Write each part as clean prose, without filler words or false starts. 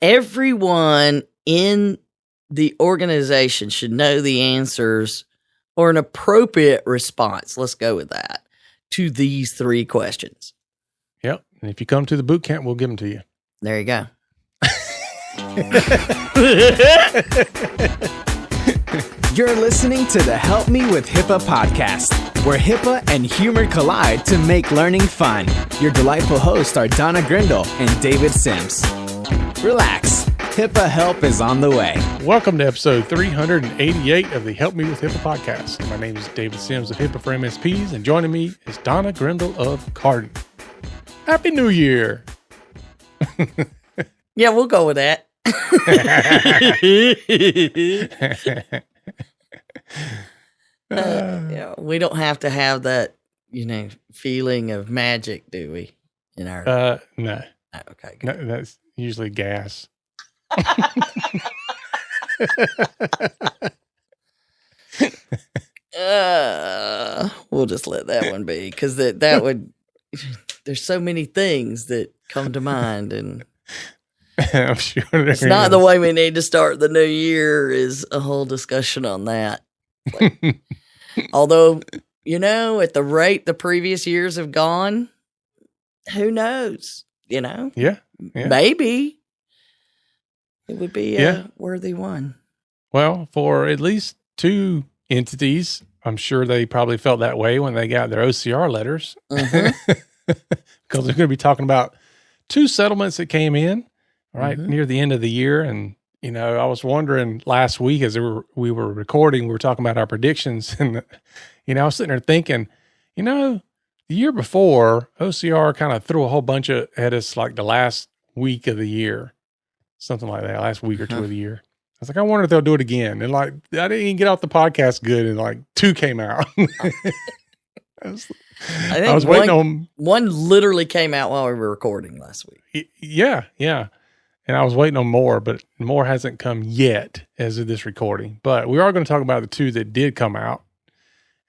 everyone in the organization should know the answers or an appropriate response. Let's go with that to these 3 questions. Yep. And if you come to the boot camp, we'll give them to you. There you go. You're listening to the Help Me with HIPAA podcast, where HIPAA and humor collide to make learning fun. Your delightful hosts are Donna Grindle and David Sims. Relax. HIPAA help is on the way. Welcome to episode 388 of the Help Me with HIPAA podcast. My name is David Sims of HIPAA for MSPs, and joining me is Donna Grindle of Carden. Happy New Year. Yeah, we'll go with that. We don't have to have that, feeling of magic, do we? In our no. Oh, okay, good. No, that's usually gas. We'll just let that one be, because that would. There's so many things that come to mind, and I'm sure it's not the way we need to start the new year. Is a whole discussion on that. Although, at the rate the previous years have gone, who knows? Yeah. Maybe it would be a worthy one. Well, for at least 2 entities, I'm sure they probably felt that way when they got their OCR letters. Mm-hmm. Because they're going to be talking about 2 settlements that came in near the end of the year. And, I was wondering last week as we were recording, we were talking about our predictions. And, I was sitting there thinking, the year before, OCR kind of threw a whole bunch at us like the last week of the year, something like that, last week or 2 of the year. I was like, I wonder if they'll do it again. And I didn't even get off the podcast good, and 2 came out. I was waiting on one. Literally came out while we were recording last week. Yeah. And I was waiting on more, but more hasn't come yet as of this recording. But we are going to talk about the 2 that did come out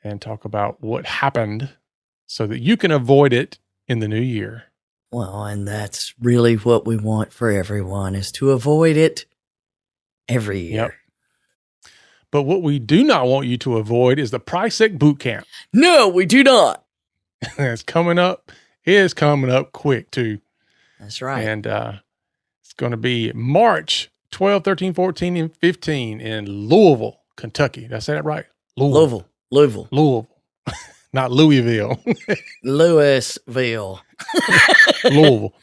and talk about what happened so that you can avoid it in the new year. Well, and that's really what we want for everyone, is to avoid it every year. Yep. But what we do not want you to avoid is the PriceSec boot camp. No, we do not. It's coming up. It is coming up quick too. That's right. And it's going to be March 12, 13, 14, and 15 in Louisville, Kentucky. Did I say that right? Louisville. Not Louisville. Louisville. Louisville.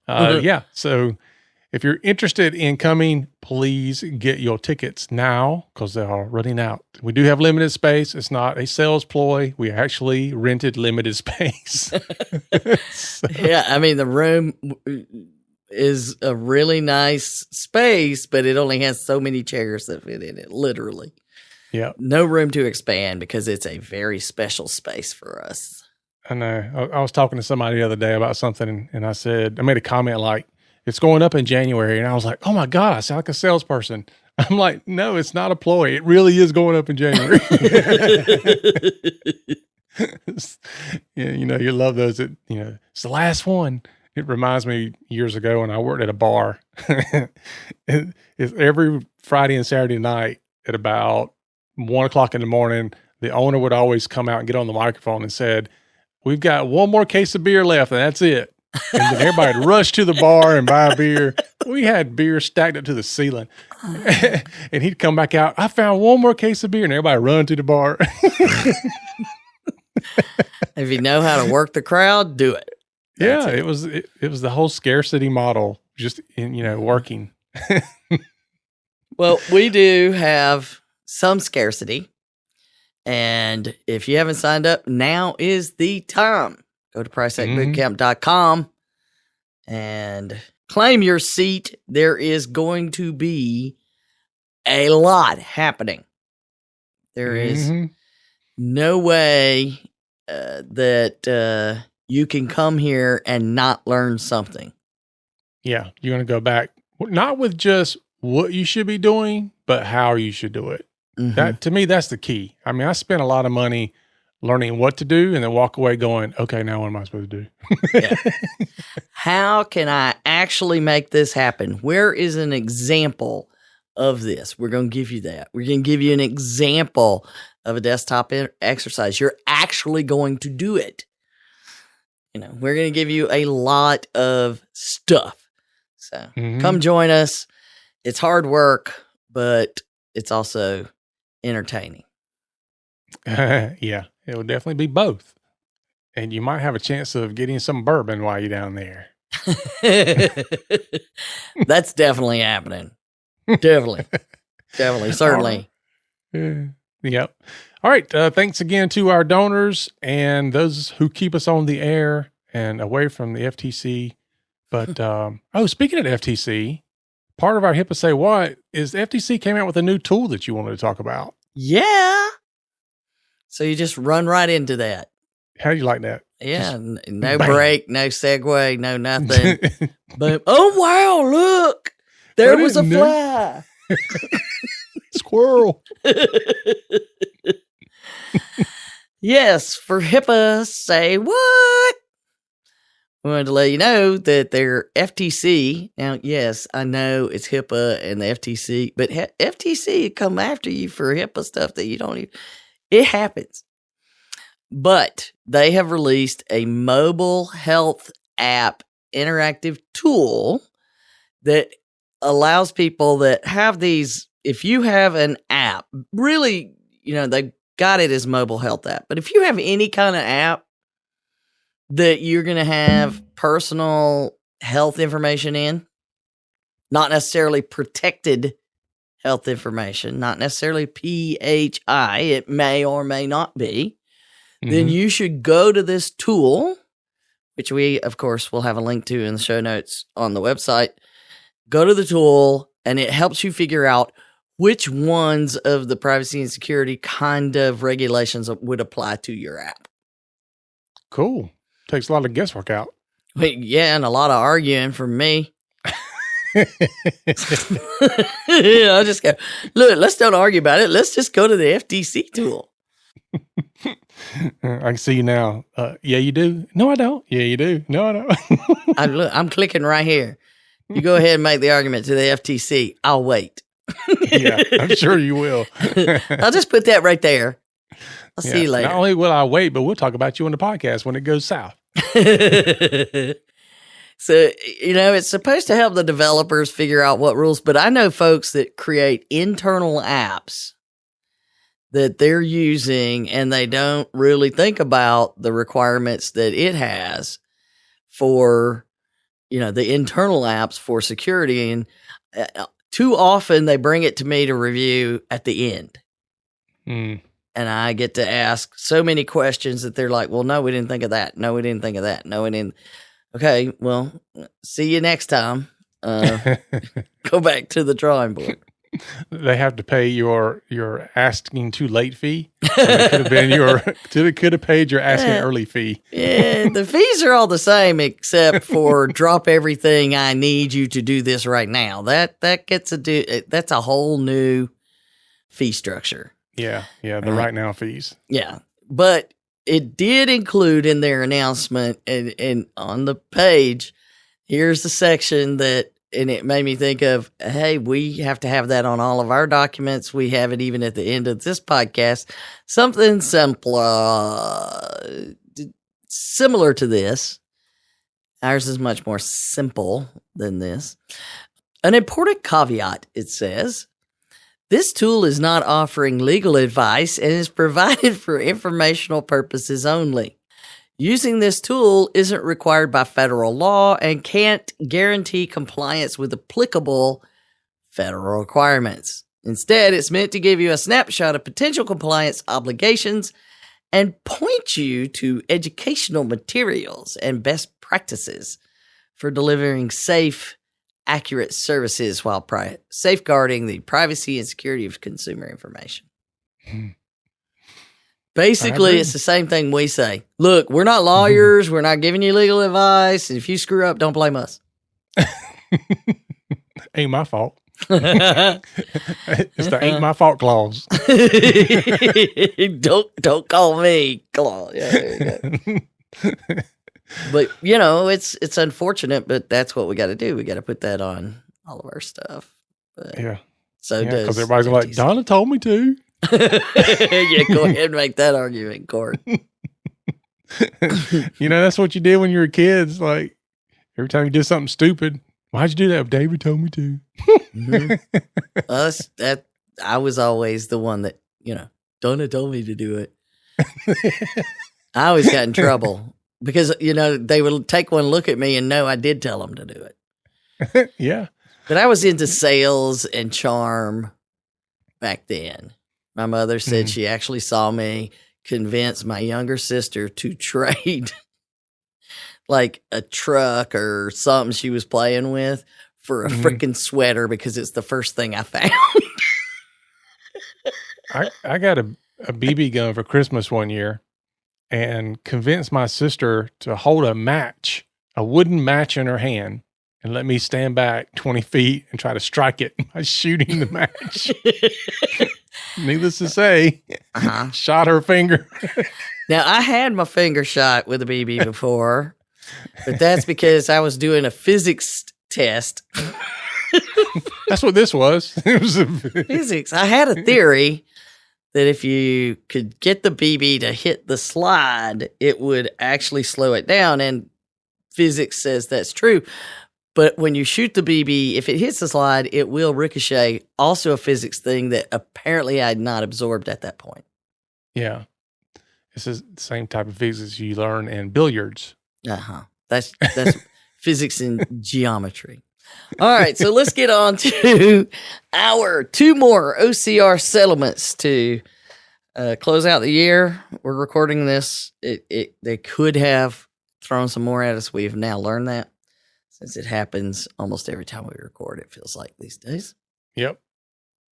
Yeah. So if you're interested in coming, please get your tickets now because they are running out. We do have limited space. It's not a sales ploy. We actually rented limited space. Yeah. I mean, the room is a really nice space, but it only has so many chairs that fit in it, literally. Yeah. No room to expand because it's a very special space for us. I know. I was talking to somebody the other day about something, and I made a comment like, it's going up in January. And I was like, oh my God, I sound like a salesperson. I'm like, no, it's not a ploy. It really is going up in January. You love those that, it's the last one. It reminds me years ago when I worked at a bar. It's every Friday and Saturday night at about 1:00 in the morning, the owner would always come out and get on the microphone and said, we've got 1 more case of beer left and that's it. And then everybody would rush to the bar and buy a beer. We had beer stacked up to the ceiling. And he'd come back out, I found 1 more case of beer, and everybody run to the bar. If you know how to work the crowd, do it. Yeah, it was the whole scarcity model just in, working. Well, we do have some scarcity. And if you haven't signed up, now is the time. Go to PriceSecBootcamp.com and claim your seat. There is going to be a lot happening. There is no way that you can come here and not learn something. Yeah, you're going to go back, not with just what you should be doing, but how you should do it. That, to me, that's the key. I mean, I spent a lot of money learning what to do and then walk away going, okay, now what am I supposed to do? Yeah. How can I actually make this happen? Where is an example of this? We're going to give you that. We're going to give you an example of a desktop exercise. You're actually going to do it. We're going to give you a lot of stuff. So come join us. It's hard work, but it's also entertaining. Yeah, it will definitely be both. And you might have a chance of getting some bourbon while you're down there. That's definitely happening. Definitely. Certainly. Yep. All right. Thanks again to our donors and those who keep us on the air and away from the FTC. But, speaking of FTC, part of our HIPAA Say What is the FTC came out with a new tool that you wanted to talk about. Yeah. So you just run right into that. How do you like that? Yeah. No break, no segue, no nothing. Boom. Oh, wow. Look. There was a fly. Squirrel. Yes. For HIPAA Say What? We wanted to let you know that their FTC, now, yes, I know it's HIPAA and the FTC, but FTC come after you for HIPAA stuff that you don't even, it happens. But they have released a mobile health app interactive tool that allows people that have these, if you have an app, really, they got it as mobile health app, but if you have any kind of app that you're going to have personal health information in, not necessarily protected health information, not necessarily PHI, it may or may not be, then you should go to this tool, which we, of course, will have a link to in the show notes on the website. Go to the tool, and it helps you figure out which ones of the privacy and security kind of regulations would apply to your app. Cool. Takes a lot of guesswork out. Yeah, and a lot of arguing from me. I just go, look, let's don't argue about it. Let's just go to the FTC tool. I can see you now. Yeah, you do. No, I don't. Yeah, you do. No, I don't. I'm clicking right here. You go ahead and make the argument to the FTC. I'll wait. Yeah, I'm sure you will. I'll just put that right there. I'll see you later. Not only will I wait, but we'll talk about you on the podcast when it goes south. So, it's supposed to help the developers figure out what rules, but I know folks that create internal apps that they're using and they don't really think about the requirements that it has for, the internal apps for security. And too often they bring it to me to review at the end. And I get to ask so many questions that they're like, well, no, we didn't think of that. No, we didn't think of that. No, we didn't. Okay, well, see you next time. Go back to the drawing board. They have to pay your asking too late fee. It could have been could have paid your asking early fee. Yeah, the fees are all the same except for drop everything. I need you to do this right now. That gets that's a whole new fee structure. Yeah, the right now fees. Yeah, but it did include in their announcement and on the page, here's the section that, and it made me think of, hey, we have to have that on all of our documents. We have it even at the end of this podcast. Something similar to this. Ours is much more simple than this. An important caveat, it says, this tool is not offering legal advice and is provided for informational purposes only. Using this tool isn't required by federal law and can't guarantee compliance with applicable federal requirements. Instead, it's meant to give you a snapshot of potential compliance obligations and point you to educational materials and best practices for delivering safe, accurate services while safeguarding the privacy and security of consumer information. Basically, it's the same thing we say. Look, we're not lawyers. We're not giving you legal advice. And if you screw up, don't blame us. Ain't my fault. It's the ain't my fault clause. Don't call me Claw. Yeah, there you go. But it's unfortunate, but that's what we got to do. We got to put that on all of our stuff. But, Yeah. So because everybody's like, Donna told me to. Yeah, go ahead and make that argument in court. That's what you did when you were kids. Like every time you did something stupid, why'd you do that? David told me to. Mm-hmm. I was always the one that, Donna told me to do it. I always got in trouble because, they would take one look at me and know I did tell them to do it. Yeah. But I was into sales and charm back then. My mother said she actually saw me convince my younger sister to trade like a truck or something she was playing with for a freaking sweater because it's the first thing I found. I got a BB gun for Christmas one year and convinced my sister to hold a wooden match in her hand and let me stand back 20 feet and try to strike it by shooting the match. Needless to say, shot her finger. Now, I had my finger shot with a BB before, but that's because I was doing a physics test. That's what this was. It was physics. I had a theory that if you could get the BB to hit the slide, it would actually slow it down, and physics says that's true. But when you shoot the BB, if it hits the slide, it will ricochet. Also a physics thing that apparently I had not absorbed at that point. Yeah. This is the same type of physics you learn in billiards. That's physics and geometry. All right, so let's get on to our 2 more OCR settlements to close out the year. We're recording this. They could have thrown some more at us. We've now learned that. Since it happens almost every time we record, it feels like these days. Yep.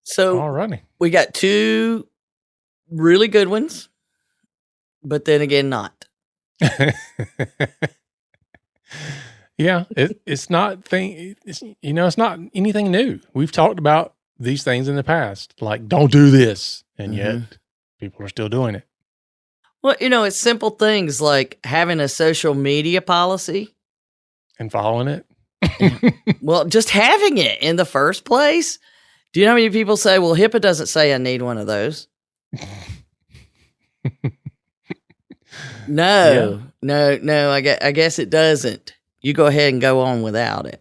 So alrighty. We got 2 really good ones, but then again, not. Yeah, it's not it's not anything new. We've talked about these things in the past, like don't do this, and yet people are still doing it. Well, it's simple things like having a social media policy. And following it? Well, just having it in the first place. Do you know how many people say, well, HIPAA doesn't say I need one of those? No. I guess it doesn't. You go ahead and go on without it.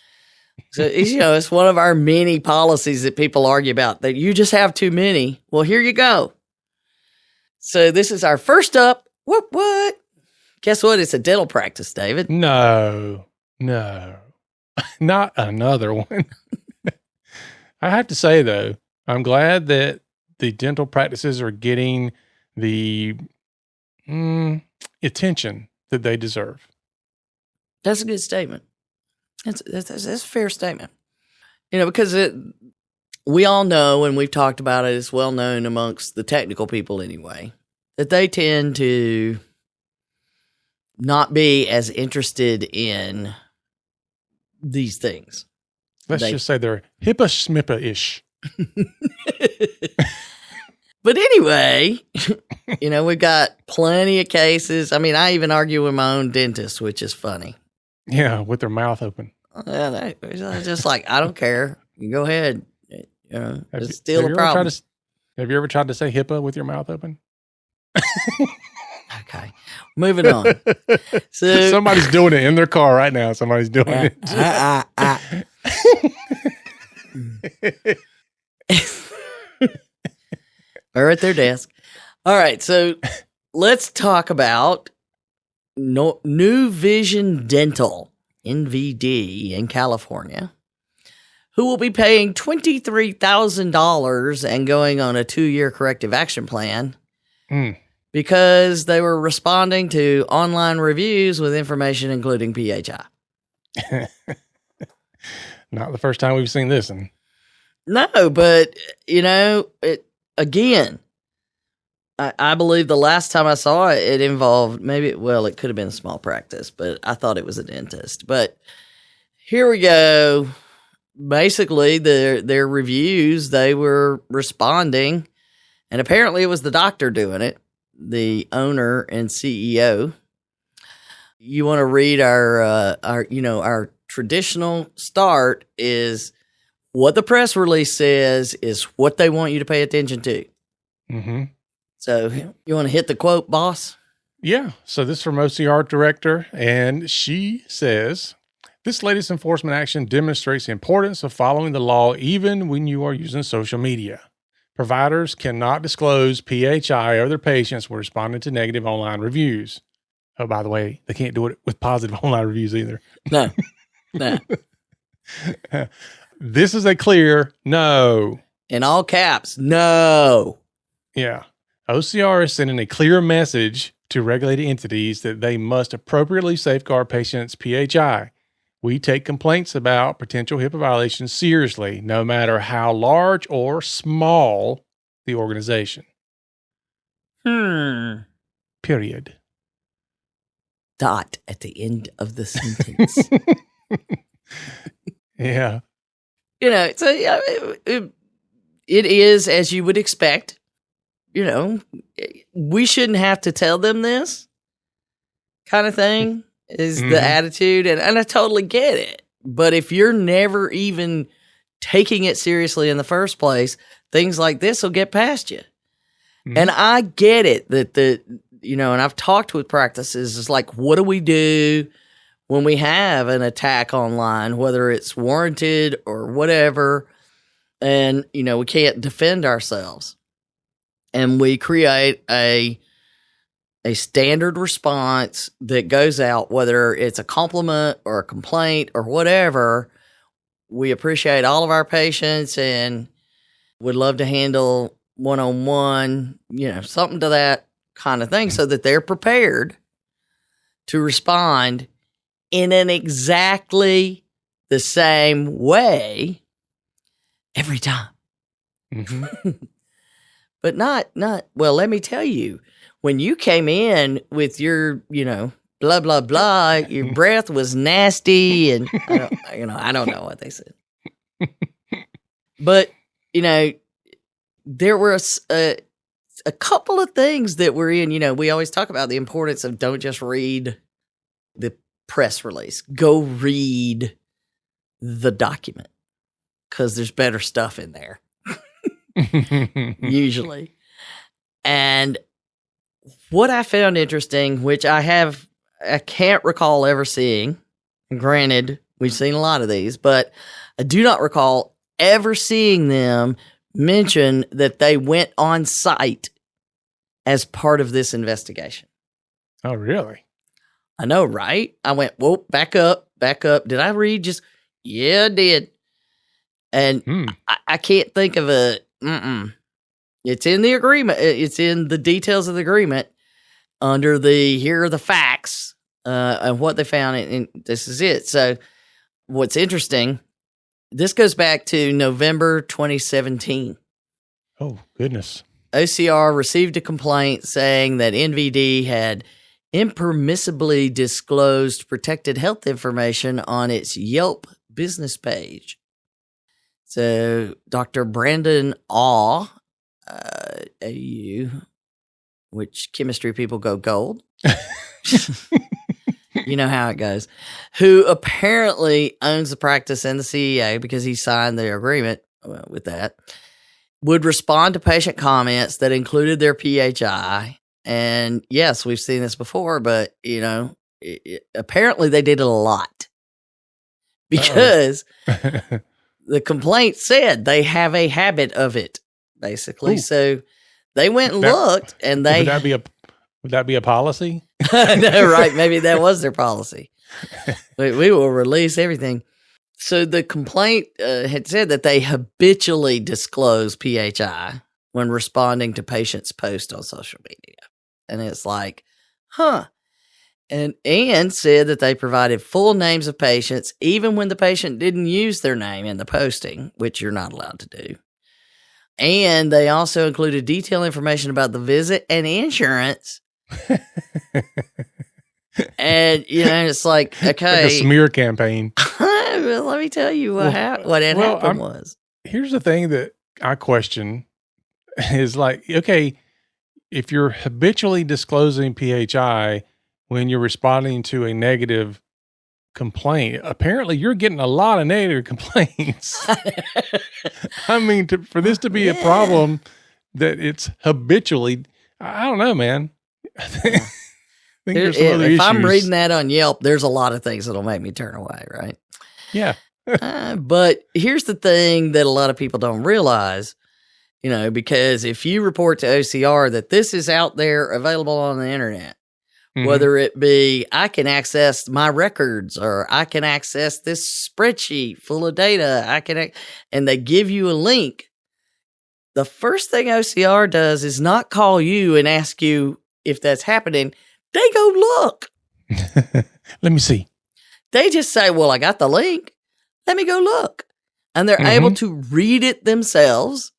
So, it's one of our many policies that people argue about, that you just have too many. Well, here you go. So this is our first up. What? Guess what? It's a dental practice, David. No, not another one. I have to say, though, I'm glad that the dental practices are getting the attention that they deserve. That's a good statement. That's a fair statement. Because we all know, and we've talked about it, it's well known amongst the technical people anyway, that they tend to not be as interested in these things. Let's just say they're hippa smippa-ish. But anyway, we've got plenty of cases. I mean, I even argue with my own dentist, which is funny. Yeah, with their mouth open. Just like, I don't care. You go ahead. It's still a problem. Have you ever tried to say HIPAA with your mouth open? Okay, moving on. So somebody's doing it in their car right now. Somebody's doing it. Or at their desk. All right, so let's talk about New Vision Dental, NVD, in California, who will be paying $23,000 and going on a 2-year corrective action plan because they were responding to online reviews with information including PHI. Not the first time we've seen this one. No, but, again, I believe the last time I saw it, it involved it could have been a small practice, but I thought it was a dentist. But here we go. basically their reviews, they were responding, and apparently it was the doctor doing it, the owner and CEO. You want to read our traditional start is what the press release says is what they want you to pay attention to. Mm-hmm. So you want to hit the quote, boss? Yeah. So this is from OCR director, and she says, this latest enforcement action demonstrates the importance of following the law even when you are using social media. Providers cannot disclose PHI of their patients when responding to negative online reviews. Oh, by the way, they can't do it with positive online reviews either. No. This is a clear no. In all caps, no. Yeah. OCR is sending a clear message to regulated entities that they must appropriately safeguard patients' PHI. We take complaints about potential HIPAA violations seriously, no matter how large or small the organization. Period. Dot at the end of the sentence. Yeah. So it is as you would expect. We shouldn't have to tell them this kind of thing is the attitude. And I totally get it. But if you're never even taking it seriously in the first place, things like this will get past you. And I get it that and I've talked with practices, it's like, what do we do when we have an attack online, whether it's warranted or whatever, and, we can't defend ourselves. And we create a standard response that goes out, whether it's a compliment or a complaint or whatever. We appreciate all of our patients and would love to handle one-on-one, something to that kind of thing so that they're prepared to respond in an exactly the same way every time. But not, well, let me tell you, when you came in with your, blah, blah, blah, your breath was nasty and, I don't know what they said. But, there were a couple of things that were in, we always talk about the importance of don't just read the press release. Go read the document because there's better stuff in there. Usually. And what I found interesting, which I can't recall ever seeing, granted, we've seen a lot of these, but I do not recall ever seeing them mention that they went on site as part of this investigation. Oh, really? I know, right? I went, whoa, back up. Did I read just? Yeah, I did. And I can't think of a, It's in the agreement. It's in the details of the agreement under here are the facts and what they found. And this is it. So what's interesting, this goes back to November 2017. Oh, goodness. OCR received a complaint saying that NVD had impermissibly disclosed protected health information on its Yelp business page. So Dr. Brandon AU, which chemistry people go gold. You know how it goes. Who apparently owns the practice and the CEA because he signed the agreement with that, would respond to patient comments that included their PHI. And yes, we've seen this before, but, apparently they did it a lot because the complaint said they have a habit of it, basically. Ooh. So they went and looked and they... Would that be a policy? No, right. Maybe that was their policy. We will release everything. So the complaint had said that they habitually disclose PHI when responding to patients' posts on social media. And it's like, And said that they provided full names of patients, even when the patient didn't use their name in the posting, which you're not allowed to do. And they also included detailed information about the visit and insurance. And, it's like, okay. Like a smear campaign. Well, let me tell you what happened was. Here's the thing that I question is like, okay, if you're habitually disclosing PHI when you're responding to a negative complaint, apparently you're getting a lot of negative complaints. I mean, for this to be a problem that it's habitually, I don't know, man. I think there's some other if issues. I'm reading that on Yelp, there's a lot of things that'll make me turn away, right? Yeah. But here's the thing that a lot of people don't realize, because if you report to OCR that this is out there available on the internet, whether it be I can access my records or I can access this spreadsheet full of data, and they give you a link, the first thing OCR does is not call you and ask you if that's happening. They go look. Let me see. They just say, well, I got the link. Let me go look. And they're able to read it themselves.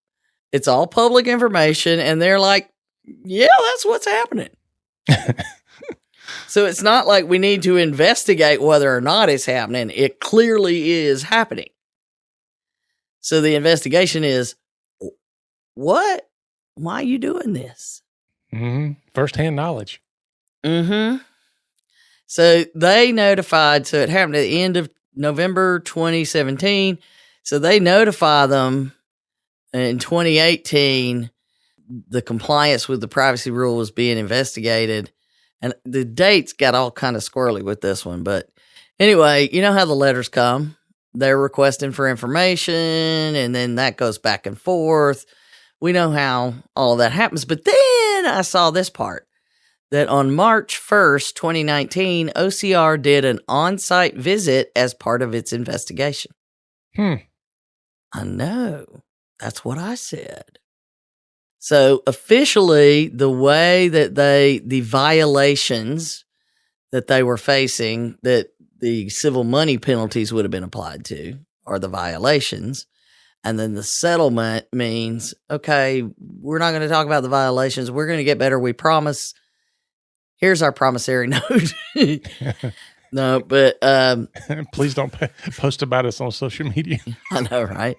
It's all public information. And they're like, yeah, that's what's happening. So it's not like we need to investigate whether or not it's happening. It clearly is happening. So the investigation is, what? Why are you doing this? First-hand knowledge. So they notified, so it happened at the end of November 2017. So they notify them in 2018, the compliance with the privacy rule was being investigated. And the dates got all kind of squirrely with this one. But anyway, you know how the letters come. They're requesting for information, and then that goes back and forth. We know how all of that happens. But then I saw this part, that on March 1st, 2019, OCR did an on-site visit as part of its investigation. I know. That's what I said. So officially, the way that the violations that they were facing, that the civil money penalties would have been applied to, are the violations. And then the settlement means, okay, we're not going to talk about the violations. We're going to get better. We promise. Here's our promissory note. No, but please don't post about us on social media. I know, right?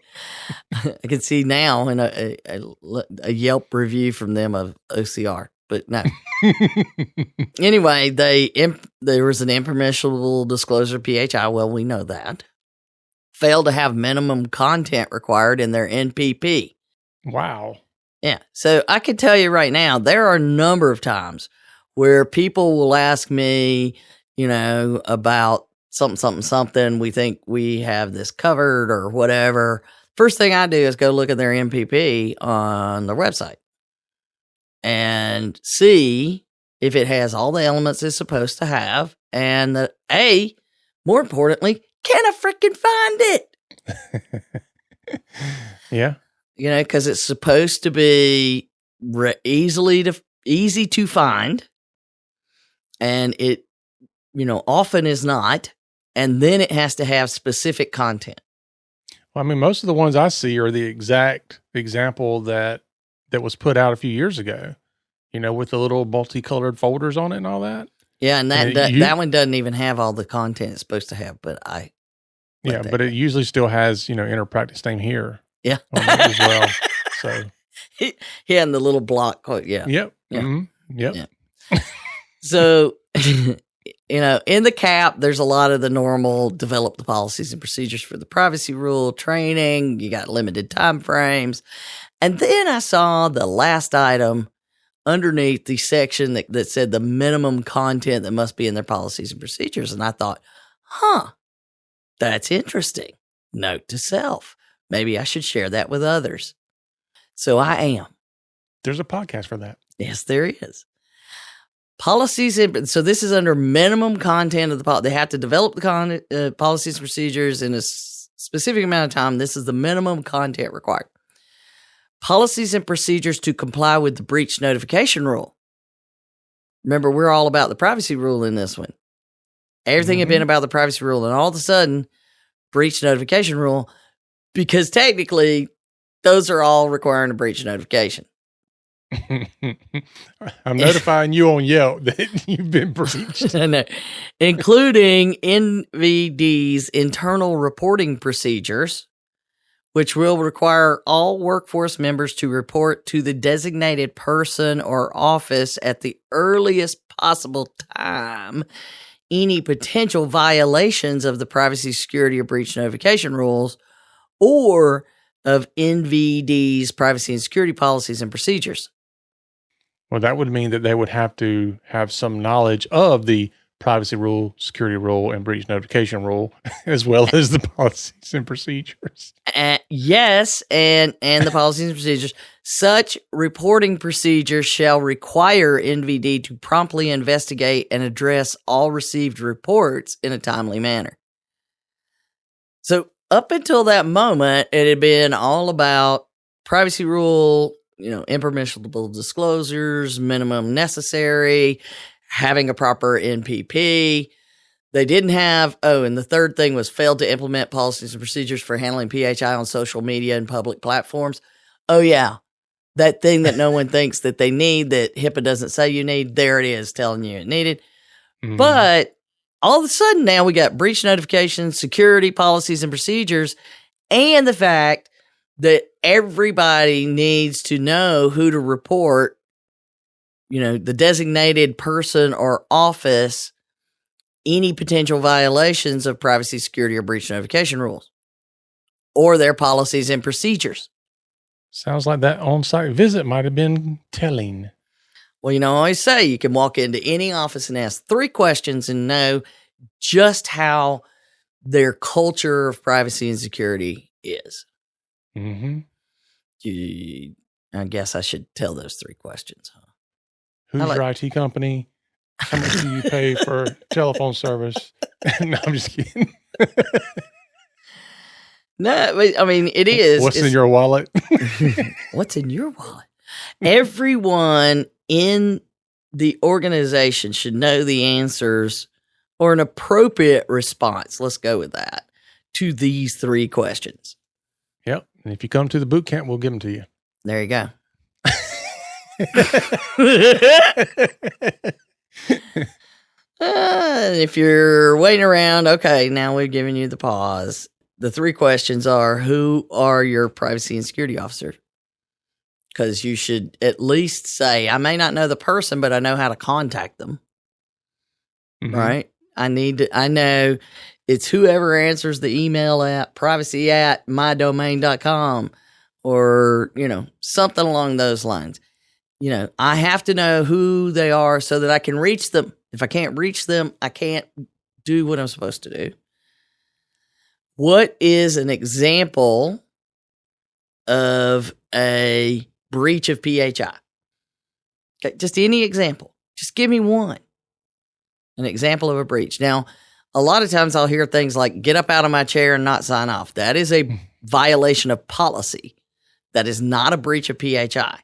I can see now in a Yelp review from them of OCR, but no. Anyway, there was an impermissible disclosure of PHI. Well, we know that. Failed to have minimum content required in their NPP. Wow. Yeah. So I can tell you right now, there are a number of times where people will ask me, about something. We think we have this covered or whatever. First thing I do is go look at their MPP on their website and see if it has all the elements it's supposed to have. And more importantly, can I freaking find it? Yeah. Because it's supposed to be easy to find. And it, often is not. And then it has to have specific content. Well, I mean, most of the ones I see are the exact example that was put out a few years ago, with the little multicolored folders on it and all that. Yeah. And that one doesn't even have all the content it's supposed to have, but but it usually still has, inner practice name here. Yeah. On it as well. So. Yeah. And the little block. Yeah. Yep. Yeah. Mm-hmm. Yep. Yeah. So, in the CAP, there's a lot of the normal develop the policies and procedures for the privacy rule training. You got limited time frames. And then I saw the last item underneath the section that said the minimum content that must be in their policies and procedures. And I thought, that's interesting. Note to self. Maybe I should share that with others. So I am. There's a podcast for that. Yes, there is. Policies. So this is under minimum content of the policy. They have to develop the policies and procedures in a specific amount of time. This is the minimum content required. Policies and procedures to comply with the breach notification rule. Remember, we're all about the privacy rule in this one. Everything had been about the privacy rule, and all of a sudden, breach notification rule, because technically, those are all requiring a breach notification. I'm notifying you on Yelp that you've been breached. No. Including NVD's internal reporting procedures, which will require all workforce members to report to the designated person or office at the earliest possible time any potential violations of the privacy, security, or breach notification rules or of NVD's privacy and security policies and procedures. Well, that would mean that they would have to have some knowledge of the privacy rule, security rule, and breach notification rule, as well as the policies and procedures. Yes, and the policies and procedures. Such reporting procedures shall require NVD to promptly investigate and address all received reports in a timely manner. So up until that moment, it had been all about privacy rule, impermissible disclosures, minimum necessary, having a proper NPP. They didn't have, and the third thing was failed to implement policies and procedures for handling PHI on social media and public platforms. Oh, yeah. That thing that no one thinks that they need, that HIPAA doesn't say you need, there it is telling you it needed. Mm-hmm. But all of a sudden now we got breach notifications, security policies and procedures, and the fact that everybody needs to know who to report, the designated person or office, any potential violations of privacy, security, or breach notification rules, or their policies and procedures. Sounds like that on-site visit might have been telling. Well, I always say you can walk into any office and ask 3 questions and know just how their culture of privacy and security is. Mm-hmm. I guess I should tell those 3 questions, huh? Who's your IT company? How much do you pay for telephone service? No, I'm just kidding. No, I mean, it is. What's in your wallet? What's in your wallet? Everyone in the organization should know the answers or an appropriate response. Let's go with that to these 3 questions. Yep. And if you come to the boot camp, we'll give them to you. There you go. If you're waiting around, okay, now we've given you the pause. The 3 questions are, who are your privacy and security officers? Because you should at least say, I may not know the person, but I know how to contact them. Mm-hmm. Right? I know it's whoever answers the email at privacy@mydomain.com or, something along those lines. I have to know who they are so that I can reach them. If I can't reach them, I can't do what I'm supposed to do. What is an example of a breach of PHI? Okay, just any example. Just give me one. An example of a breach. Now, a lot of times I'll hear things like, get up out of my chair and not sign off. That is a violation of policy. That is not a breach of PHI.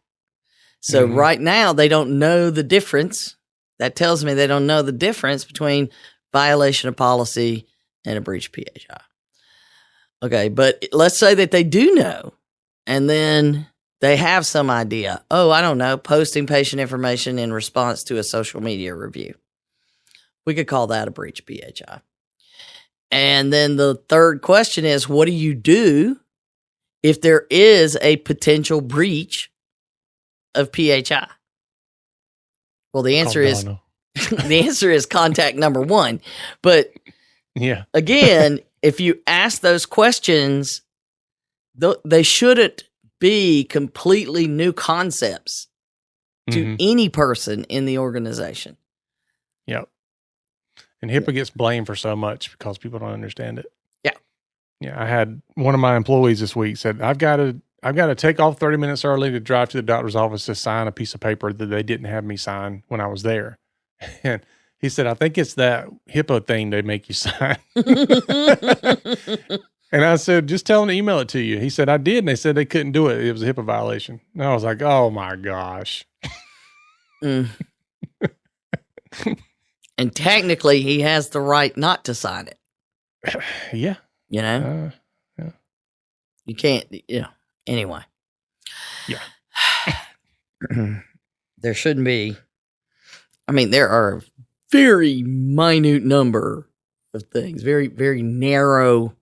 So right now, they don't know the difference. That tells me they don't know the difference between violation of policy and a breach of PHI. Okay, but let's say that they do know, and then they have some idea. Oh, I don't know, posting patient information in response to a social media review. We could call that a breach of PHI. And then the third question is, what do you do if there is a potential breach of PHI? Well, the answer is contact number 1. But yeah, again, if you ask those questions, they shouldn't be completely new concepts to any person in the organization. Yep. And HIPAA gets blamed for so much because people don't understand it. Yeah. Yeah. I had one of my employees this week said, I've got to take off 30 minutes early to drive to the doctor's office to sign a piece of paper that they didn't have me sign when I was there. And he said, I think it's that HIPAA thing they make you sign. And I said, just tell them to email it to you. He said, I did. And they said they couldn't do it. It was a HIPAA violation. And I was like, oh my gosh. And technically he has the right not to sign it. Yeah. Yeah. You can't, anyway. Yeah. there shouldn't be. I mean, there are a very minute number of things, very, very narrow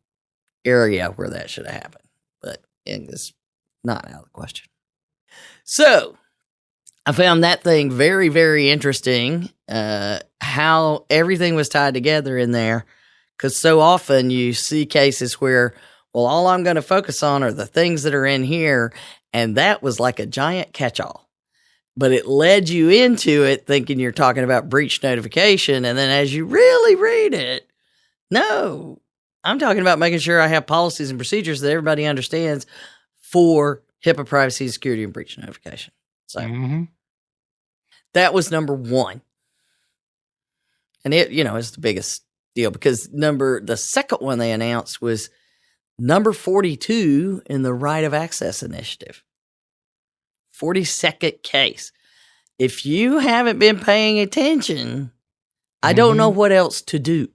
area where that should have happened. But it's not out of the question. So I found that thing very, very interesting, how everything was tied together in there. Because so often you see cases where, well, all I'm going to focus on are the things that are in here. And that was like a giant catch-all. But it led you into it thinking you're talking about breach notification. And then as you really read it, no, I'm talking about making sure I have policies and procedures that everybody understands for HIPAA privacy, security, and breach notification. So that was number one. And it, is the biggest deal because the second one they announced was number 42 in the Right of Access Initiative. 42nd case. If you haven't been paying attention, I don't know what else to do.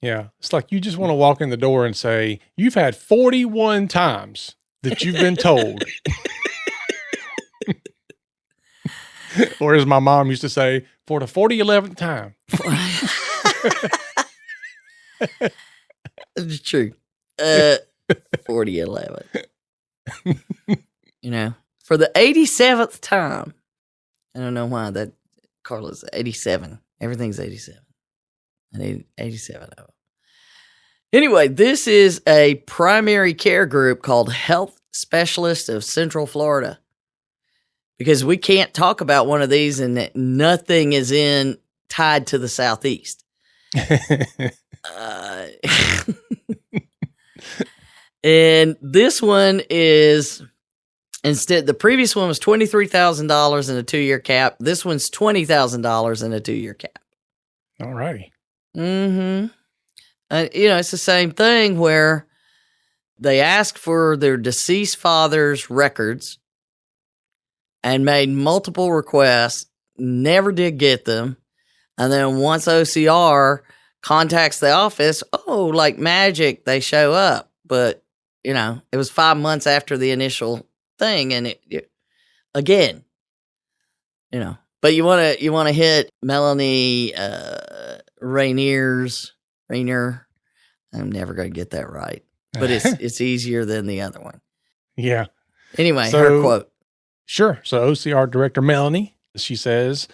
Yeah. It's like you just want to walk in the door and say, you've had 41 times that you've been told. Or as my mom used to say, for the 40-11th time. It's true. 40-11. For the 87th time. I don't know why that Carla's 87. Everything's 87. I need 87 of them. Anyway, this is a primary care group called Health Specialists of Central Florida. Because we can't talk about one of these and nothing is tied to the Southeast. And this one is, instead, the previous one was $23,000 and a 2-year cap. This one's $20,000 and a 2-year cap. All righty. It's the same thing where they asked for their deceased father's records and made multiple requests, never did get them. And then once OCR contacts the office, like magic, they show up. But, it was 5 months after the initial thing. And again, but you want to hit Melanie Rainier. I'm never going to get that right, but it's easier than the other one. Yeah. Anyway, her quote. Sure. So OCR Director Melanie, she says,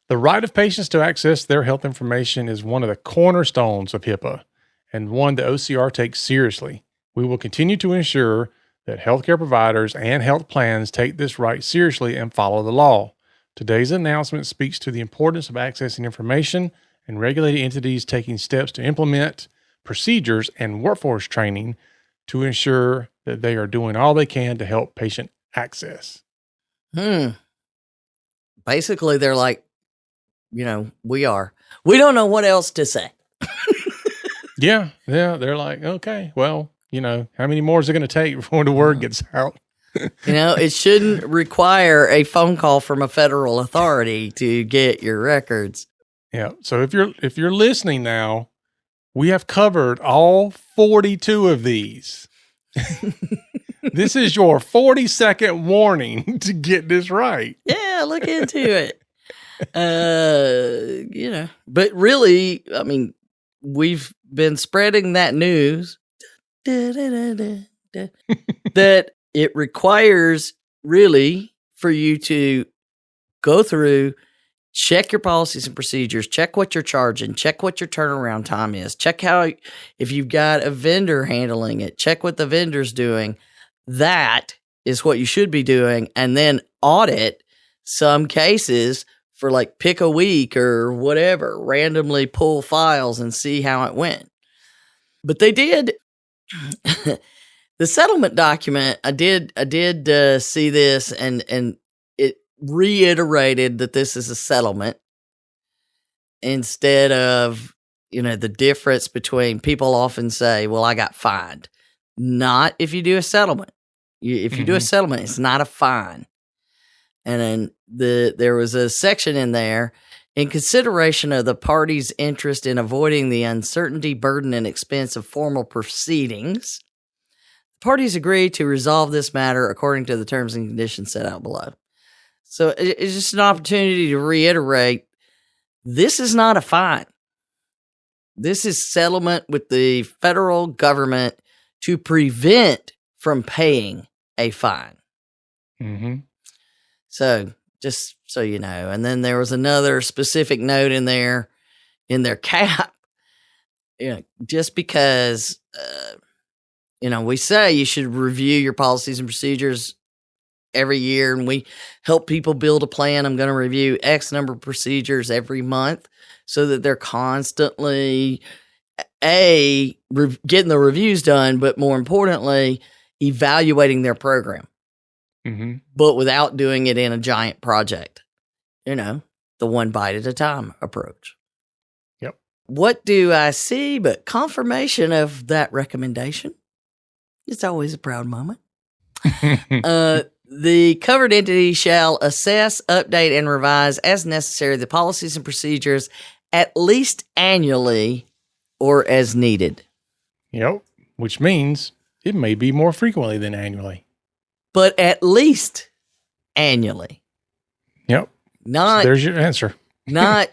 the right of patients to access their health information is one of the cornerstones of HIPAA and one that OCR takes seriously. We will continue to ensure that healthcare providers and health plans take this right seriously and follow the law. Today's announcement speaks to the importance of accessing information and regulated entities taking steps to implement procedures and workforce training to ensure that they are doing all they can to help patient access. Basically, they're like, we are. We don't know what else to say. Yeah. They're like, okay, well, how many more is it going to take before the word gets out? It shouldn't require a phone call from a federal authority to get your records. Yeah. So if you're listening now, we have covered all 42 of these. This is your 40-second warning to get this right. Yeah, look into it. But really, I mean, we've been spreading that news that it requires really for you to go through, check your policies and procedures, check what you're charging, check what your turnaround time is, check if you've got a vendor handling it, check what the vendor's doing. That is what you should be doing. And then audit some cases for like pick a week or whatever, randomly pull files and see how it went. But they did. The settlement document, I did see this and it reiterated that this is a settlement instead of, the difference between people often say, well, I got fined. Not if you do a settlement. If you do a settlement, it's not a fine. And then there was a section in there, in consideration of the parties' interest in avoiding the uncertainty, burden, and expense of formal proceedings, the parties agreed to resolve this matter according to the terms and conditions set out below. So it's just an opportunity to reiterate, this is not a fine. This is settlement with the federal government to prevent from paying a fine. Mm-hmm. So just so you know. And then there was another specific note in there, in their cap. Just because, we say you should review your policies and procedures every year, and we help people build a plan. I'm going to review X number of procedures every month so that they're constantly, getting the reviews done, but more importantly, evaluating their program, but without doing it in a giant project, the one bite at a time approach. Yep. What do I see but confirmation of that recommendation? It's always a proud moment. The covered entity shall assess, update, and revise as necessary the policies and procedures at least annually or as needed. Yep. Which means it may be more frequently than annually. But at least annually. Yep. Not. So there's your answer. Not.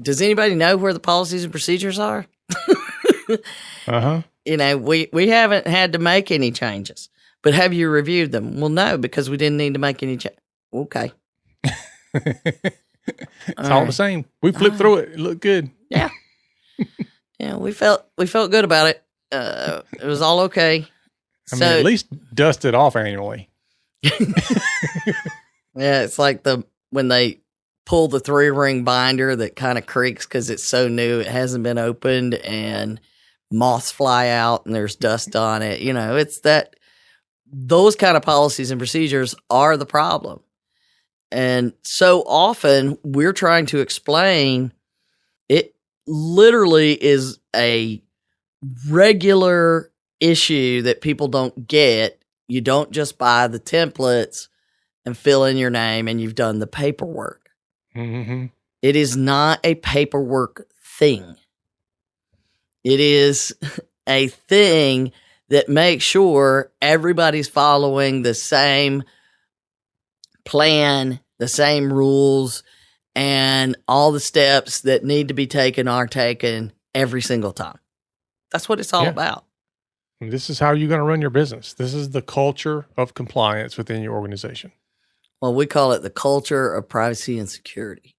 Does anybody know where the policies and procedures are? Uh-huh. We haven't had to make any changes. But have you reviewed them? Well, no, because we didn't need to make any change. Okay. It's all the same. We flipped through it. It looked good. Yeah. Yeah, we felt good about it. It was all okay. I mean, at least dust it off annually. Yeah, it's like when they pull the 3-ring binder that kind of creaks because it's so new, it hasn't been opened, and moths fly out and there's dust on it. It's that. Those kind of policies and procedures are the problem. And so often we're trying to explain it literally is a regular issue that people don't get. You don't just buy the templates and fill in your name and you've done the paperwork. Mm-hmm. It is not a paperwork thing. It is a thing that makes sure everybody's following the same plan, the same rules, and all the steps that need to be taken are taken every single time. That's what it's all about. And this is how you're going to run your business. This is the culture of compliance within your organization. Well, we call it the culture of privacy and security.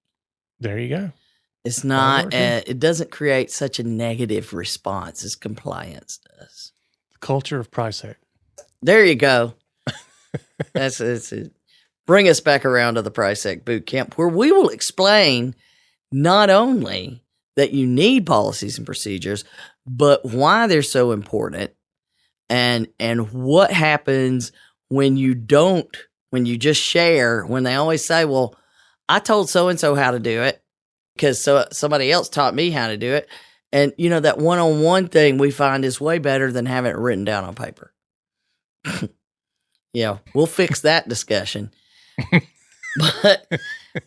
There you go. It's not, it doesn't create such a negative response as compliance does. Culture of PriceSec. There you go. That's it. Bring us back around to the PriceSec Bootcamp, where we will explain not only that you need policies and procedures, but why they're so important, and what happens when you don't, when you just share, when they always say, well, I told so-and-so how to do it because somebody else taught me how to do it. And, that one-on-one thing we find is way better than having it written down on paper. Yeah, we'll fix that discussion.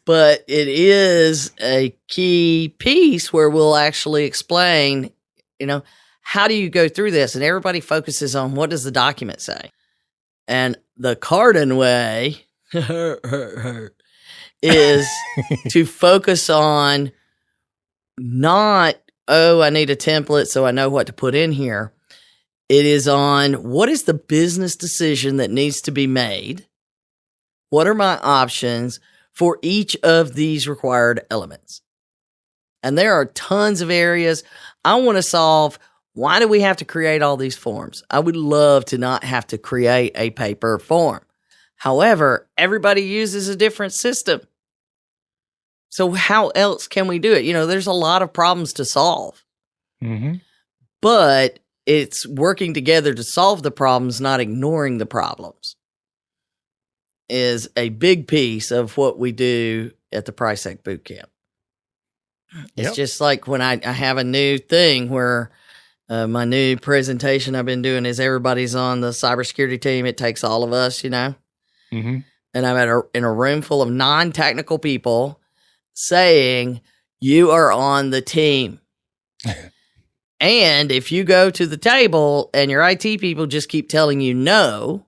But it is a key piece where we'll actually explain, how do you go through this? And everybody focuses on what does the document say? And the Cardin way is to focus on not, I need a template so I know what to put in here. It is on what is the business decision that needs to be made? What are my options for each of these required elements? And there are tons of areas I want to solve. Why do we have to create all these forms? I would love to not have to create a paper form. However, everybody uses a different system. So how else can we do it? There's a lot of problems to solve. Mm-hmm. But it's working together to solve the problems, not ignoring the problems, is a big piece of what we do at the PriceSec Bootcamp. It's just like when I have a new thing where my new presentation I've been doing is everybody's on the cybersecurity team. It takes all of us, Mm-hmm. And I'm in a room full of non-technical people saying, you are on the team. And if you go to the table and your IT people just keep telling you no,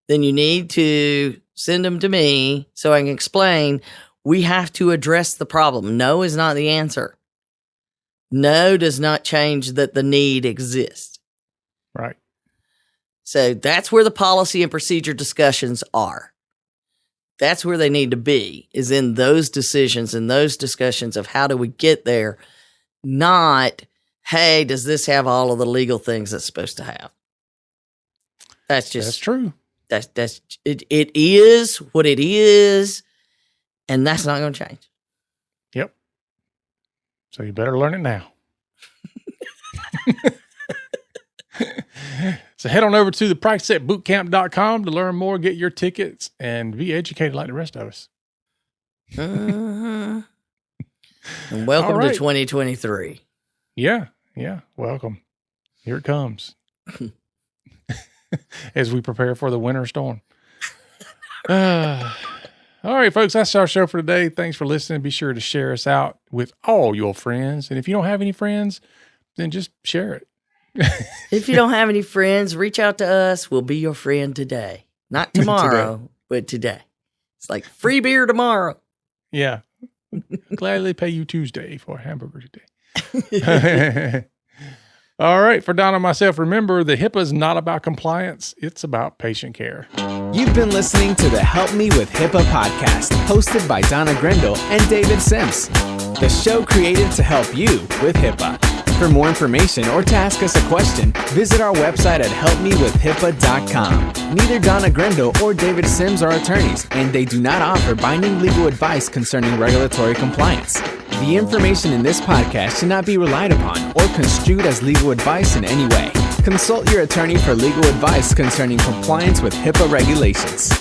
then you need to send them to me so I can explain. We have to address the problem. No is not the answer. No does not change that the need exists. Right. So that's where the policy and procedure discussions are. That's where they need to be, is in those decisions and those discussions of how do we get there, not, hey, does this have all of the legal things it's supposed to have? That's true. That's it. It is what it is, and that's not going to change. Yep. So you better learn it now. So head on over to the PracticeSetBootcamp.com to learn more, get your tickets, and be educated like the rest of us. And welcome to 2023. Yeah. Welcome. Here it comes. As we prepare for the winter storm. All right, folks, that's our show for today. Thanks for listening. Be sure to share us out with all your friends. And if you don't have any friends, then just share it. If you don't have any friends, reach out to us. We'll be your friend today. Not tomorrow, but today. It's like free beer tomorrow. Yeah. Gladly pay you Tuesday for a hamburger today. All right. For Don and myself, remember, the HIPAA is not about compliance. It's about patient care. You've been listening to the Help Me with HIPAA podcast, hosted by Donna Grindle and David Sims. The show created to help you with HIPAA. For more information or to ask us a question, visit our website at helpmewithhipaa.com. Neither Donna Grindle or David Sims are attorneys, and they do not offer binding legal advice concerning regulatory compliance. The information in this podcast should not be relied upon or construed as legal advice in any way. Consult your attorney for legal advice concerning compliance with HIPAA regulations.